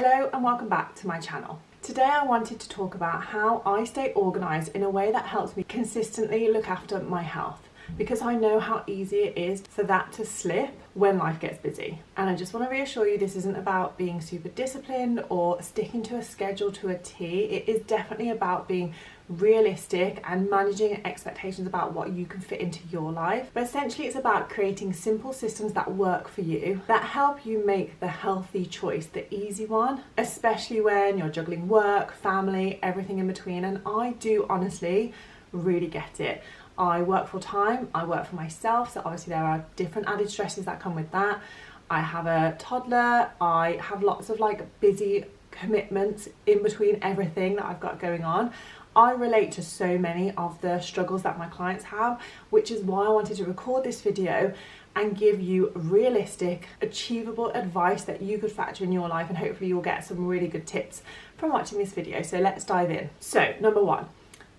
Hello and welcome back to my channel. Today I wanted to talk about how I stay organised in a way that helps me consistently look after my health, because I know how easy it is for that to slip when life gets busy. And I just want to reassure you, this isn't about being super disciplined or sticking to a schedule to a T. It is definitely about being realistic and managing expectations about what you can fit into your life. But essentially it's about creating simple systems that work for you, that help you make the healthy choice, the easy one, especially when you're juggling work, family, everything in between. And I do honestly really get it. I work full time, I work for myself, so obviously there are different added stresses that come with that. I have a toddler, I have lots of busy commitments in between everything that I've got going on. I relate to so many of the struggles that my clients have, which is why I wanted to record this video and give you realistic, achievable advice that you could factor in your life, and hopefully you'll get some really good tips from watching this video. So let's dive in. So number one,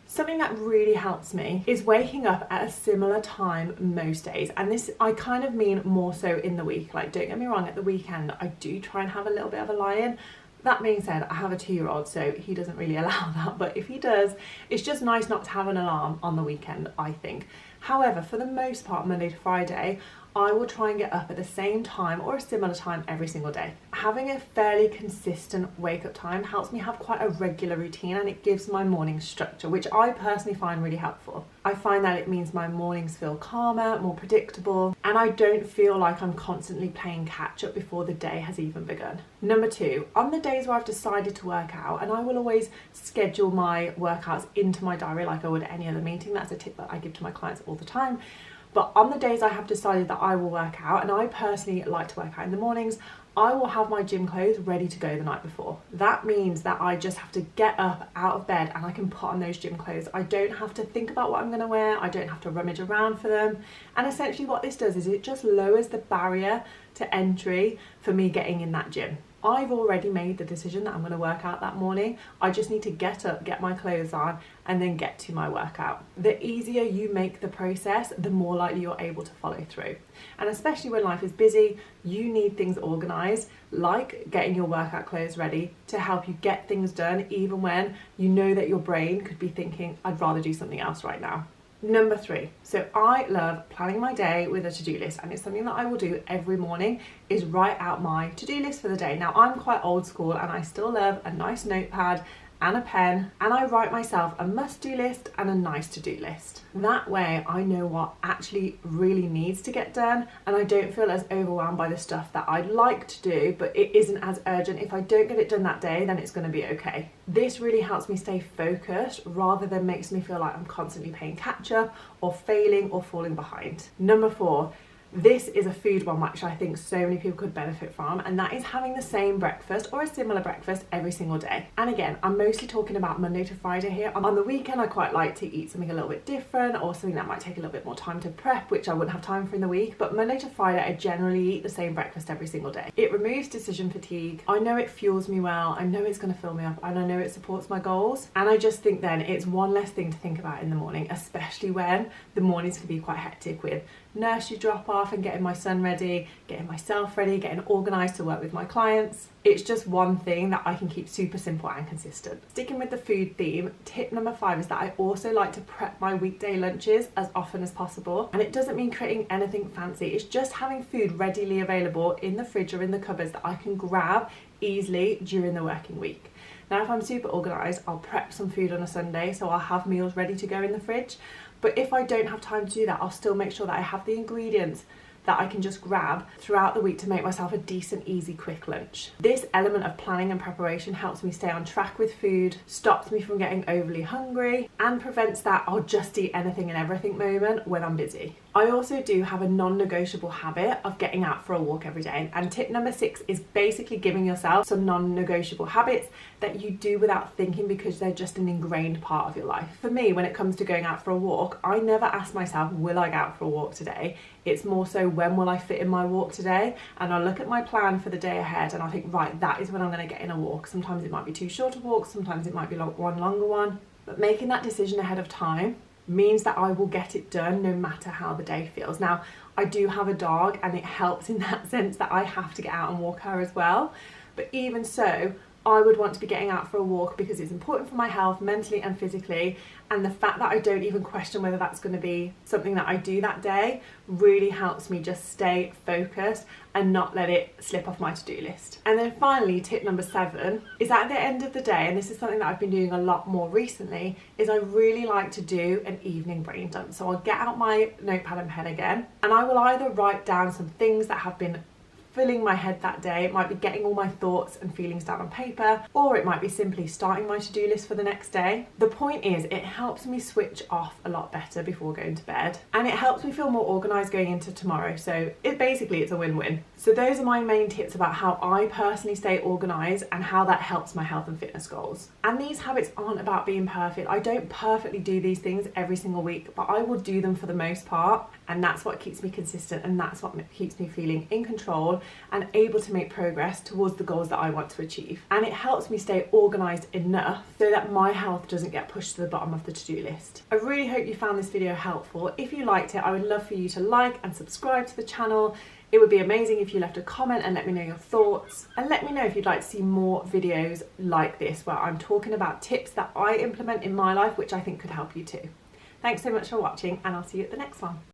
something that really helps me is waking up at a similar time most days. And this, I kind of mean more so in the week. Don't get me wrong, at the weekend, I do try and have a little bit of a lie-in. That being said, I have a 2-year-old, so he doesn't really allow that. But if he does, it's just nice not to have an alarm on the weekend, I think. However, for the most part, Monday to Friday, I will try and get up at the same time or a similar time every single day. Having a fairly consistent wake up time helps me have quite a regular routine, and it gives my morning structure, which I personally find really helpful. I find that it means my mornings feel calmer, more predictable, and I don't feel like I'm constantly playing catch up before the day has even begun. Number two, on the days where I've decided to work out, and I will always schedule my workouts into my diary like I would any other meeting. That's a tip that I give to my clients all the time. But on the days I have decided that I will work out, and I personally like to work out in the mornings, I will have my gym clothes ready to go the night before. That means that I just have to get up out of bed and I can put on those gym clothes. I don't have to think about what I'm going to wear. I don't have to rummage around for them. And essentially what this does is it just lowers the barrier to entry for me getting in that gym. I've already made the decision that I'm going to work out that morning. I just need to get up, get my clothes on, and then get to my workout. The easier you make the process, the more likely you're able to follow through. And especially when life is busy, you need things organised, like getting your workout clothes ready to help you get things done, even when you know that your brain could be thinking, I'd rather do something else right now. Number three, so I love planning my day with a to-do list, and it's something that I will do every morning, is write out my to-do list for the day. Now I'm quite old school and I still love a nice notepad and a pen, and I write myself a must-do list and a nice to-do list. That way I know what actually really needs to get done, and I don't feel as overwhelmed by the stuff that I'd like to do but it isn't as urgent. If I don't get it done that day, then it's going to be okay. This really helps me stay focused rather than makes me feel like I'm constantly playing catch up or failing or falling behind. Number four, this is a food one which I think so many people could benefit from, and that is having the same breakfast or a similar breakfast every single day. And again, I'm mostly talking about Monday to Friday here. On the weekend, I quite like to eat something a little bit different or something that might take a little bit more time to prep, which I wouldn't have time for in the week. But Monday to Friday, I generally eat the same breakfast every single day. It removes decision fatigue. I know it fuels me well. I know it's going to fill me up, and I know it supports my goals. And I just think then it's one less thing to think about in the morning, especially when the mornings can be quite hectic with nursery drop off and getting my son ready, getting myself ready, getting organised to work with my clients. It's just one thing that I can keep super simple and consistent. Sticking with the food theme, tip number 5 is that I also like to prep my weekday lunches as often as possible. And it doesn't mean creating anything fancy. It's just having food readily available in the fridge or in the cupboards that I can grab easily during the working week. Now, if I'm super organised, I'll prep some food on a Sunday, so I'll have meals ready to go in the fridge. But if I don't have time to do that, I'll still make sure that I have the ingredients that I can just grab throughout the week to make myself a decent, easy, quick lunch. This element of planning and preparation helps me stay on track with food, stops me from getting overly hungry, and prevents that I'll just eat anything and everything moment when I'm busy. I also do have a non-negotiable habit of getting out for a walk every day, and tip number 6 is basically giving yourself some non-negotiable habits that you do without thinking because they're just an ingrained part of your life. For me, when it comes to going out for a walk, I never ask myself, will I go out for a walk today? It's more so, when will I fit in my walk today? And I'll look at my plan for the day ahead and I'll think, right, that is when I'm going to get in a walk. Sometimes it might be 2 shorter walks, sometimes it might be one longer one. But making that decision ahead of time means that I will get it done no matter how the day feels. Now, I do have a dog and it helps in that sense that I have to get out and walk her as well. but even so, I would want to be getting out for a walk because it's important for my health mentally and physically, and the fact that I don't even question whether that's going to be something that I do that day really helps me just stay focused and not let it slip off my to-do list. And then finally, tip number 7 is at the end of the day, and this is something that I've been doing a lot more recently, is I really like to do an evening brain dump. So I'll get out my notepad and pen again, and I will either write down some things that have been filling my head that day. It might be getting all my thoughts and feelings down on paper, or it might be simply starting my to-do list for the next day. The point is, it helps me switch off a lot better before going to bed, and it helps me feel more organised going into tomorrow. So it's a win-win. So those are my main tips about how I personally stay organised and how that helps my health and fitness goals. And these habits aren't about being perfect. I don't perfectly do these things every single week, but I will do them for the most part, and that's what keeps me consistent, and that's what keeps me feeling in control and able to make progress towards the goals that I want to achieve. And it helps me stay organised enough so that my health doesn't get pushed to the bottom of the to-do list. I really hope you found this video helpful. If you liked it, I would love for you to like and subscribe to the channel. It would be amazing if you left a comment and let me know your thoughts, and let me know if you'd like to see more videos like this where I'm talking about tips that I implement in my life which I think could help you too. Thanks so much for watching, and I'll see you at the next one.